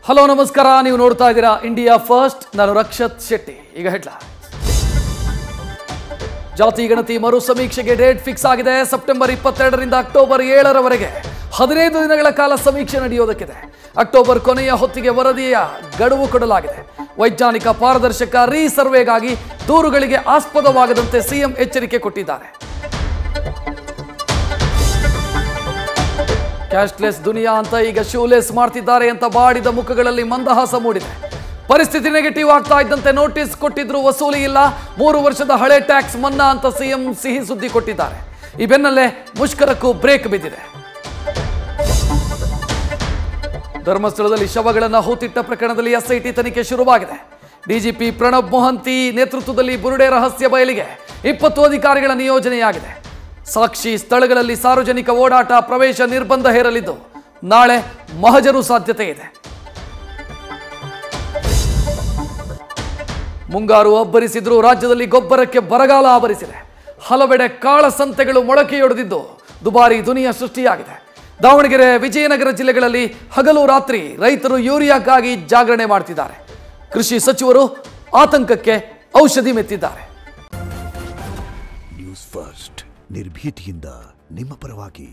Hello ನಮಸ್ಕಾರ, ನೀವು ನೋಡ್ತಾ ಇದ್ದೀರಾ ಇಂಡಿಯಾ ಫಸ್ಟ್. ನಾನು ರಕ್ಷತ್ ಶೆಟ್ಟಿ. ಈಗ ಹೆಡ್ಲೈನ್. ಜಾತಿ ಗಣತಿ ಮರು ಸಮೀಕ್ಷೆಗೆ ಡೇಟ್ ಫಿಕ್ಸ್ ಆಗಿದೆ. ಸೆಪ್ಟೆಂಬರ್ 22ರಿಂದ ಅಕ್ಟೋಬರ್ 7ರವರೆಗೆ 15 ದಿನಗಳ ಕಾಲ ಸಮೀಕ್ಷೆ ನಡೆಯೋದಕ್ಕಿದೆ. ಅಕ್ಟೋಬರ್ ಕೊನೆಯ ಹೊತ್ತಿಗೆ ವರದಿಯ ಗಡುವು ಕೊಡಲಾಗಿದೆ. ವೈಜ್ಞಾನಿಕ ಪಾರದರ್ಶಕ ರೀಸರ್ವೆಗಾಗಿ ದೂರುಗಳಿಗೆ ಆಸ್ಪದವಾಗದಂತೆ ಸಿಎಂ ಎಚ್ಚರಿಕೆ ಕೊಟ್ಟಿದ್ದಾರೆ. ಕ್ಯಾಶ್ಲೆಸ್ ದುನಿಯಾ ಅಂತ ಈಗ ಶೂಲೆಸ್ ಮಾಡ್ತಿದ್ದಾರೆ ಅಂತ ಬಾಡಿದ ಮುಖಗಳಲ್ಲಿ ಮಂದಹಾಸ ಮೂಡಿದೆ. ಪರಿಸ್ಥಿತಿ ನೆಗೆಟಿವ್ ಆಗ್ತಾ ಇದ್ದಂತೆ ನೋಟಿಸ್ ಕೊಟ್ಟಿದ್ರು, ವಸೂಲಿ ಇಲ್ಲ. 3 ವರ್ಷದ ಹಳೆ ಟ್ಯಾಕ್ಸ್ ಮನ್ನಾ ಅಂತ ಸಿಎಂ ಸಿಹಿ ಸುದ್ದಿ ಕೊಟ್ಟಿದ್ದಾರೆ. ಈ ಬೆನ್ನಲ್ಲೇ ಮುಷ್ಕರಕ್ಕೂ ಬ್ರೇಕ್ ಬಿದ್ದಿದೆ. ಧರ್ಮಸ್ಥಳದಲ್ಲಿ ಶವಗಳನ್ನು ಹೂತಿಟ್ಟ ಪ್ರಕರಣದಲ್ಲಿ ಎಸ್ಐಟಿ ತನಿಖೆ ಶುರುವಾಗಿದೆ. ಡಿಜಿಪಿ ಪ್ರಣಬ್ ಮೊಹಂತಿ ನೇತೃತ್ವದಲ್ಲಿ ಬುರುಡೆ ರಹಸ್ಯ ಬಯಲಿಗೆ 20 ಅಧಿಕಾರಿಗಳ ನಿಯೋಜನೆಯಾಗಿದೆ. ಸಾಕ್ಷಿ ಸ್ಥಳಗಳಲ್ಲಿ ಸಾರ್ವಜನಿಕ ಓಡಾಟ ಪ್ರವೇಶ ನಿರ್ಬಂಧ ಹೇರಲಿದ್ದು, ನಾಳೆ ಮಹಜರು ಸಾಧ್ಯತೆ ಇದೆ. ಮುಂಗಾರು ಅಬ್ಬರಿಸಿದ್ರೂ ರಾಜ್ಯದಲ್ಲಿ ಗೊಬ್ಬರಕ್ಕೆ ಬರಗಾಲ ಆವರಿಸಿದೆ. ಹಲವೆಡೆ ಕಾಳಸಂತೆಗಳು ಮೊಳಕೆಯೊಡೆದಿದ್ದು ದುಬಾರಿ ದುನಿಯಾ ಸೃಷ್ಟಿಯಾಗಿದೆ. ದಾವಣಗೆರೆ, ವಿಜಯನಗರ ಜಿಲ್ಲೆಗಳಲ್ಲಿ ಹಗಲು ರಾತ್ರಿ ರೈತರು ಯೂರಿಯಾಕ್ಕಾಗಿ ಜಾಗರಣೆ ಮಾಡ್ತಿದ್ದಾರೆ. ಕೃಷಿ ಸಚಿವರು ಆತಂಕಕ್ಕೆ ಔಷಧಿ ಮೆತ್ತಿದ್ದಾರೆ. ನ್ಯೂಸ್ ಫಸ್ಟ್, ನಿರ್ಭೀತಿಯಿಂದ ನಿಮ್ಮ ಪರವಾಗಿ.